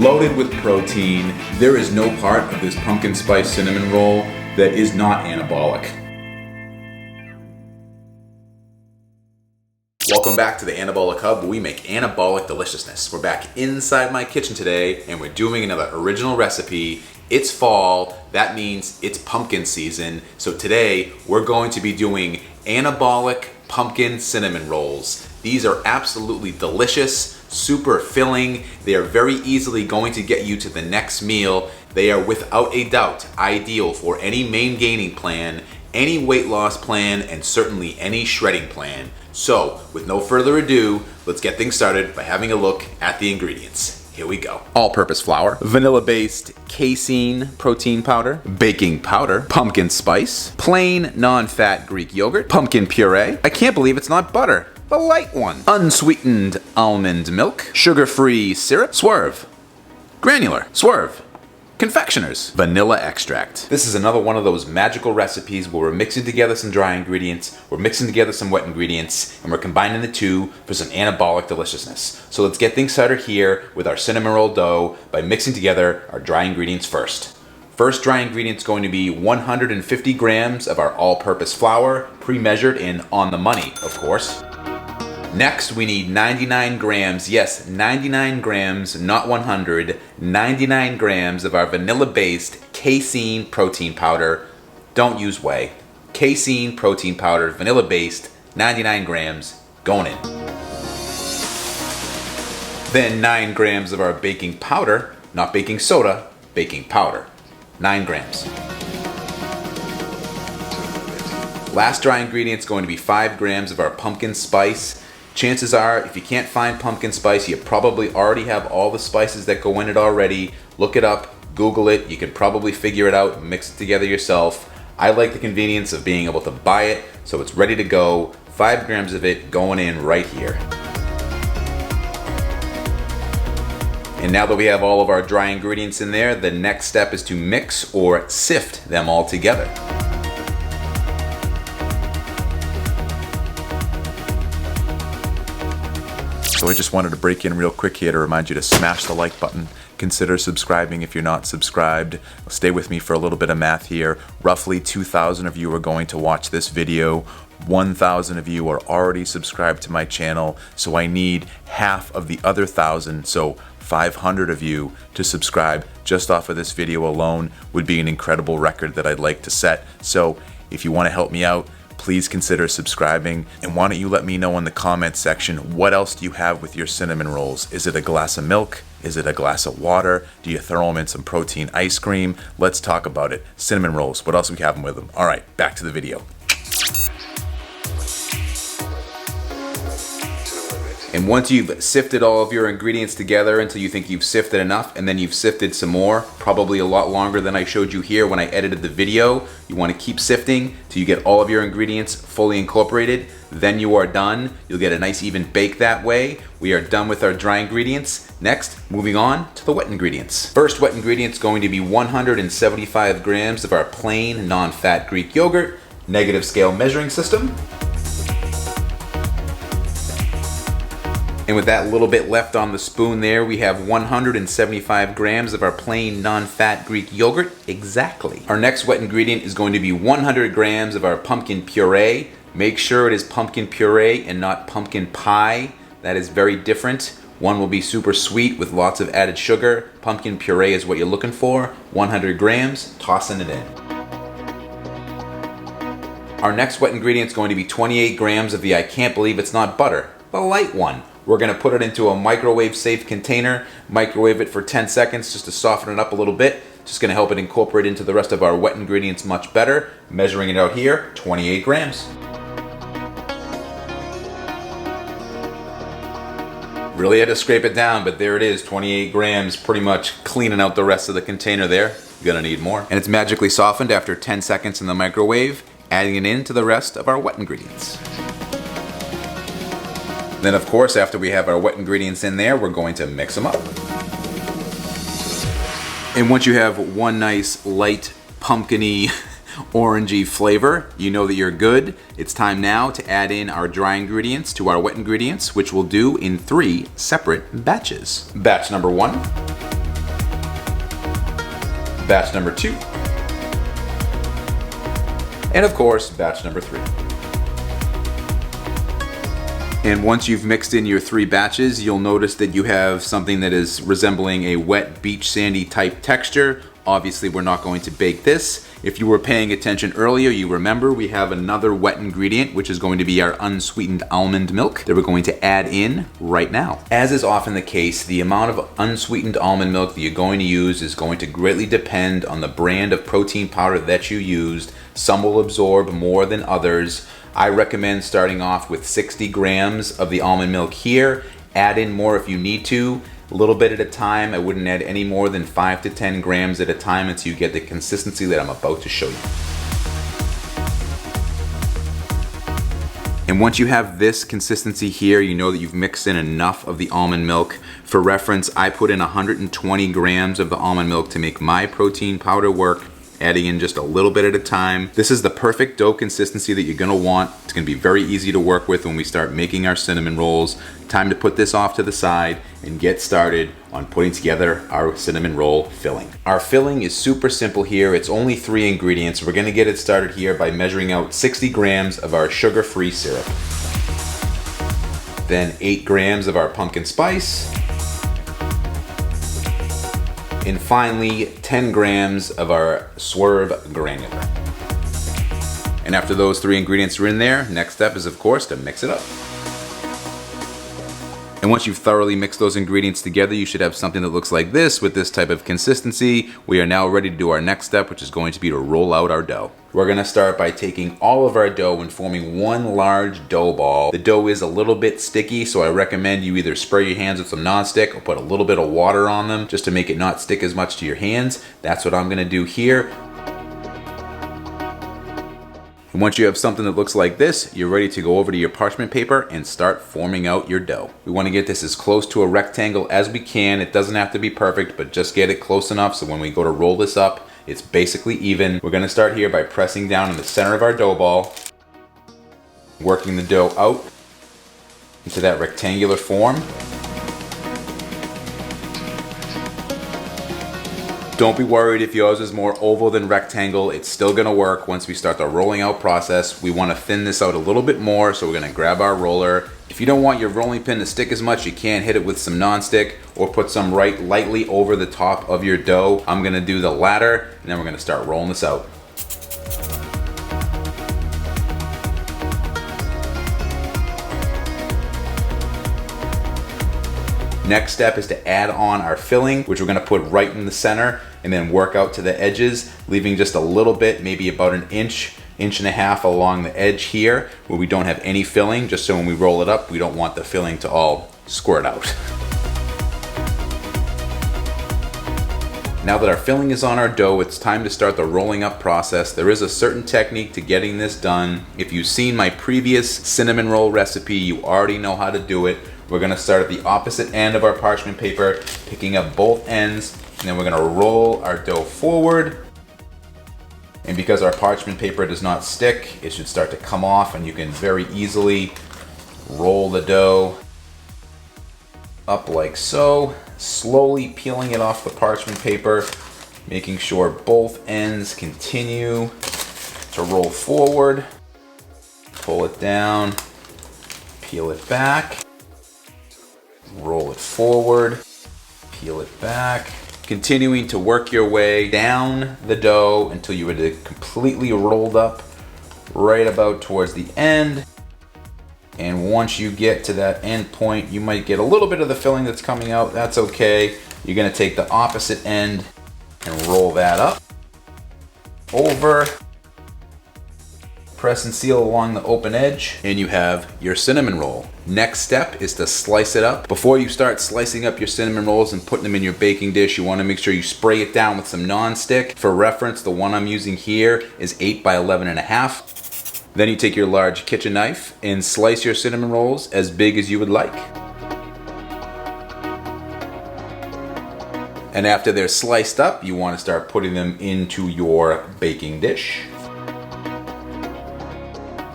loaded with protein. There is no part of this pumpkin spice cinnamon roll that is not anabolic. Welcome back to the Anabolic Hub, where we make anabolic deliciousness. We're back inside my kitchen today, and we're doing another original recipe. It's fall, that means it's pumpkin season. So today, we're going to be doing anabolic pumpkin cinnamon rolls. These are absolutely delicious, super filling. They are very easily going to get you to the next meal. They are without a doubt ideal for any main gaining plan, any weight loss plan, and certainly any shredding plan. So, with no further ado, let's get things started by having a look at the ingredients. Here we go. All-purpose flour, vanilla-based casein protein powder, baking powder, pumpkin spice, plain non-fat Greek yogurt, pumpkin puree. I can't believe it's not butter, the light one. Unsweetened almond milk, sugar-free syrup, swerve, granular, swerve, confectioner's vanilla extract. This is another one of those magical recipes where we're mixing together some dry ingredients, we're mixing together some wet ingredients, and we're combining the two for some anabolic deliciousness. So let's get things started here with our cinnamon roll dough by mixing together our dry ingredients first. First dry ingredient is going to be 150 grams of our all-purpose flour, pre-measured and on the money, of course. Next, we need 99 grams, yes, 99 grams, not 100, 99 grams of our vanilla-based casein protein powder. Don't use whey. Casein protein powder, vanilla-based, 99 grams, going in. Then 9 grams of our baking powder, not baking soda, baking powder, 9 grams. Last dry ingredient is going to be 5 grams of our pumpkin spice. Chances are, if you can't find pumpkin spice, you probably already have all the spices that go in it already. Look it up, Google it, you can probably figure it out, mix it together yourself. I like the convenience of being able to buy it, so it's ready to go. 5 grams of it going in right here. And now that we have all of our dry ingredients in there, the next step is to mix or sift them all together. So I just wanted to break in real quick here to remind you to smash the like button. Consider subscribing if you're not subscribed. Stay with me for a little bit of math here. Roughly 2,000 of you are going to watch this video. 1,000 of you are already subscribed to my channel. So I need half of the other 1,000, so 500 of you to subscribe just off of this video alone would be an incredible record that I'd like to set. So if you want to help me out, please consider subscribing, and why don't you let me know in the comment section, what else do you have with your cinnamon rolls? Is it a glass of milk? Is it a glass of water? Do you throw them in some protein ice cream? Let's talk about it. Cinnamon rolls, what else do we have them with them? All right, back to the video. And once you've sifted all of your ingredients together until you think you've sifted enough, and then you've sifted some more, probably a lot longer than I showed you here when I edited the video, you want to keep sifting till you get all of your ingredients fully incorporated. Then you are done. You'll get a nice even bake that way. We are done with our dry ingredients. Next, moving on to the wet ingredients. First wet ingredient is going to be 175 grams of our plain non-fat Greek yogurt, negative scale measuring system. And with that little bit left on the spoon there, we have 175 grams of our plain non-fat Greek yogurt, exactly. Our next wet ingredient is going to be 100 grams of our pumpkin puree. Make sure it is pumpkin puree and not pumpkin pie. That is very different. One will be super sweet with lots of added sugar. Pumpkin puree is what you're looking for. 100 grams, tossing it in. Our next wet ingredient is going to be 28 grams of the I can't believe it's not butter, the light one. We're going to put it into a microwave safe container, microwave it for 10 seconds just to soften it up a little bit. Just going to help it incorporate into the rest of our wet ingredients much better. Measuring it out here, 28 grams. Really had to scrape it down, but there it is, 28 grams, pretty much cleaning out the rest of the container there. You're going to need more. And it's magically softened after 10 seconds in the microwave, adding it in to the rest of our wet ingredients. Then of course, after we have our wet ingredients in there, we're going to mix them up. And once you have one nice light pumpkin-y orangey flavor, you know that you're good. It's time now to add in our dry ingredients to our wet ingredients, which we'll do in 3 separate batches. Batch number 1. batch number 2, and of course, batch number 3. And once you've mixed in your 3 batches, you'll notice that you have something that is resembling a wet beach sandy type texture. Obviously, we're not going to bake this. If you were paying attention earlier, you remember we have another wet ingredient, which is going to be our unsweetened almond milk that we're going to add in right now. As is often the case, the amount of unsweetened almond milk that you're going to use is going to greatly depend on the brand of protein powder that you used. Some will absorb more than others. I recommend starting off with 60 grams of the almond milk here. Add in more if you need to, a little bit at a time. I wouldn't add any more than 5 to 10 grams at a time until you get the consistency that I'm about to show you. And once you have this consistency here, you know that you've mixed in enough of the almond milk. For reference, I put in 120 grams of the almond milk to make my protein powder work, adding in just a little bit at a time. This is the perfect dough consistency that you're gonna want. It's gonna be very easy to work with when we start making our cinnamon rolls. Time to put this off to the side and get started on putting together our cinnamon roll filling. Our filling is super simple here. It's only 3 ingredients. We're gonna get it started here by measuring out 60 grams of our sugar-free syrup. Then 8 grams of our pumpkin spice. And finally, 10 grams of our swerve granular. And after those 3 ingredients are in there, next step is of course to mix it up. And once you've thoroughly mixed those ingredients together, you should have something that looks like this with this type of consistency. We are now ready to do our next step, which is going to be to roll out our dough. We're gonna start by taking all of our dough and forming one large dough ball. The dough is a little bit sticky, so I recommend you either spray your hands with some nonstick or put a little bit of water on them just to make it not stick as much to your hands. That's what I'm gonna do here. And once you have something that looks like this, you're ready to go over to your parchment paper and start forming out your dough. We want to get this as close to a rectangle as we can. It doesn't have to be perfect, but just get it close enough so when we go to roll this up, it's basically even. We're going to start here by pressing down in the center of our dough ball, working the dough out into that rectangular form. Don't be worried if yours is more oval than rectangle. It's still gonna work once we start the rolling out process. We wanna thin this out a little bit more, so we're gonna grab our roller. If you don't want your rolling pin to stick as much, you can hit it with some nonstick or put some right lightly over the top of your dough. I'm gonna do the latter, and then we're gonna start rolling this out. Next step is to add on our filling, which we're gonna put right in the center and then work out to the edges, leaving just a little bit, maybe about an inch and a half along the edge here where we don't have any filling, just so when we roll it up, we don't want the filling to all squirt out. Now that our filling is on our dough, it's time to start the rolling up process. There is a certain technique to getting this done. If you've seen my previous cinnamon roll recipe, you already know how to do it. We're gonna start at the opposite end of our parchment paper, picking up both ends, and then we're gonna roll our dough forward. And because our parchment paper does not stick, it should start to come off, and you can very easily roll the dough up like so, slowly peeling it off the parchment paper, making sure both ends continue to roll forward. Pull it down, peel it back. Roll it forward, peel it back, continuing to work your way down the dough until you are completely rolled up right about towards the end. And once you get to that end point, you might get a little bit of the filling that's coming out. That's okay. You're gonna take the opposite end and roll that up, over, press and seal along the open edge, and you have your cinnamon roll. Next step is to slice it up. Before you start slicing up your cinnamon rolls and putting them in your baking dish, you want to make sure you spray it down with some nonstick. For reference, the one I'm using here is 8 by 11.5. Then you take your large kitchen knife and slice your cinnamon rolls as big as you would like. And after they're sliced up, you want to start putting them into your baking dish.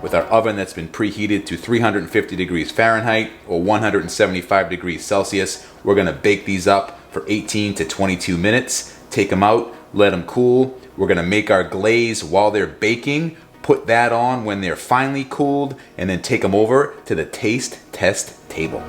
With our oven that's been preheated to 350 degrees Fahrenheit or 175 degrees Celsius, we're gonna bake these up for 18 to 22 minutes. Take them out, let them cool. We're gonna make our glaze while they're baking, put that on when they're finally cooled, and then take them over to the taste test table.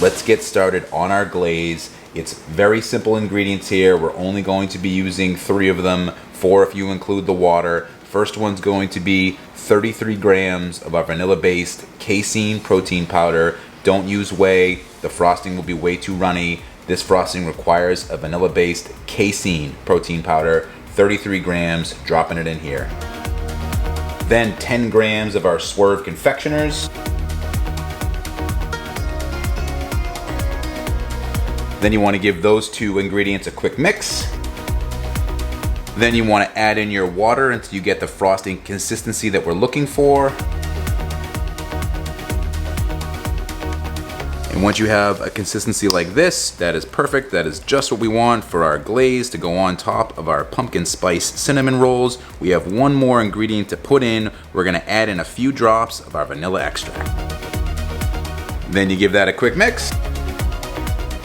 Let's get started on our glaze. It's very simple ingredients here. We're only going to be using 3 of them, 4 if you include the water. First one's going to be 33 grams of our vanilla-based casein protein powder. Don't use whey. The frosting will be way too runny. This frosting requires a vanilla-based casein protein powder. 33 grams, dropping it in here. Then 10 grams of our Swerve confectioners. Then you want to give those 2 ingredients a quick mix. Then you want to add in your water until you get the frosting consistency that we're looking for. And once you have a consistency like this, that is perfect. That is just what we want for our glaze to go on top of our pumpkin spice cinnamon rolls. We have one more ingredient to put in. We're going to add in a few drops of our vanilla extract. Then you give that a quick mix.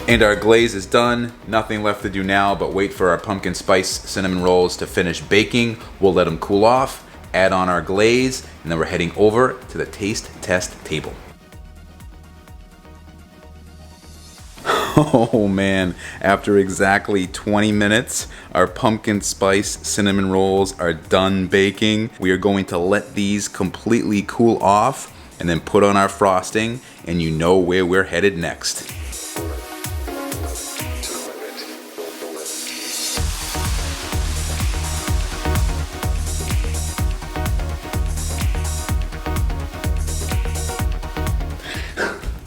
And our glaze is done. Nothing left to do now but wait for our pumpkin spice cinnamon rolls to finish baking. We'll let them cool off, add on our glaze, and then we're heading over to the taste test table. Oh man, after exactly 20 minutes, our pumpkin spice cinnamon rolls are done baking. We are going to let these completely cool off and then put on our frosting, and you know where we're headed next.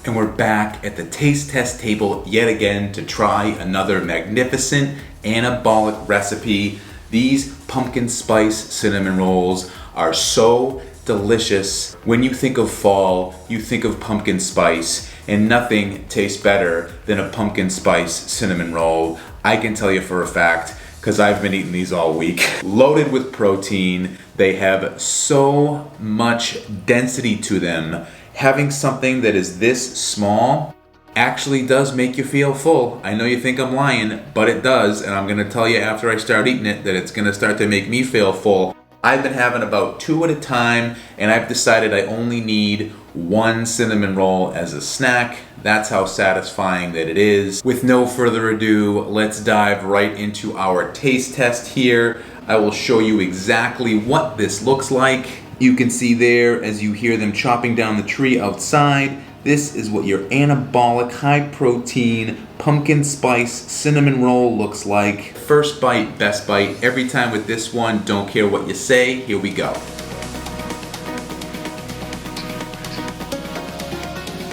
And we're back at the taste test table yet again to try another magnificent anabolic recipe. These pumpkin spice cinnamon rolls are so delicious. When you think of fall, you think of pumpkin spice, and nothing tastes better than a pumpkin spice cinnamon roll. I can tell you for a fact, because I've been eating these all week. Loaded with protein, they have so much density to them. Having something that is this small actually does make you feel full. I know you think I'm lying, but it does, and I'm gonna tell you after I start eating it that it's gonna start to make me feel full. I've been having about 2 at a time, and I've decided I only need 1 cinnamon roll as a snack. That's how satisfying that it is. With no further ado, let's dive right into our taste test here. I will show you exactly what this looks like. You can see there as you hear them chopping down the tree outside. This is what your anabolic, high protein, pumpkin spice cinnamon roll looks like. First bite, best bite. Every time with this one, don't care what you say. Here we go.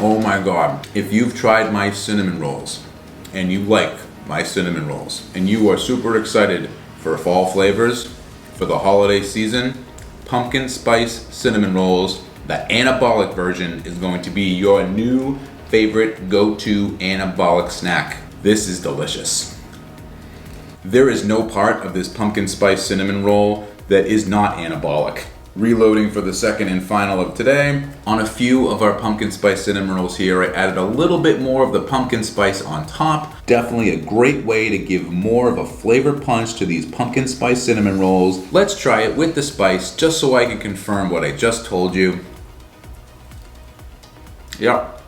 Oh my God. If you've tried my cinnamon rolls and you like my cinnamon rolls and you are super excited for fall flavors for the holiday season, pumpkin spice cinnamon rolls, the anabolic version, is going to be your new favorite go-to anabolic snack. This is delicious. There is no part of this pumpkin spice cinnamon roll that is not anabolic. Reloading for the second and final of today. On a few of our pumpkin spice cinnamon rolls here, I added a little bit more of the pumpkin spice on top. Definitely a great way to give more of a flavor punch to these pumpkin spice cinnamon rolls. Let's try it with the spice just so I can confirm what I just told you. Yep,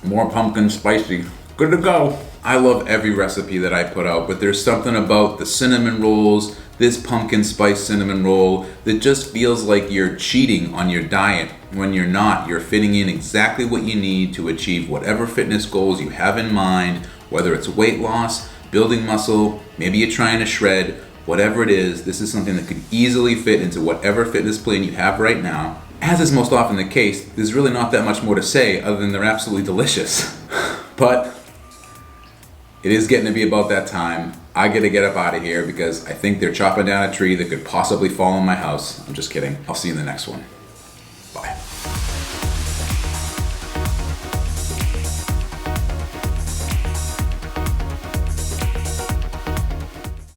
more pumpkin spicy. Good to go. I love every recipe that I put out, but there's something about the cinnamon rolls, this pumpkin spice cinnamon roll, that just feels like you're cheating on your diet when you're not. You're fitting in exactly what you need to achieve whatever fitness goals you have in mind, whether it's weight loss, building muscle, maybe you're trying to shred, whatever it is. This is something that could easily fit into whatever fitness plan you have right now. As is most often the case, there's really not that much more to say other than they're absolutely delicious. But it is getting to be about that time. I gotta get up out of here because I think they're chopping down a tree that could possibly fall on my house. I'm just kidding. I'll see you in the next one.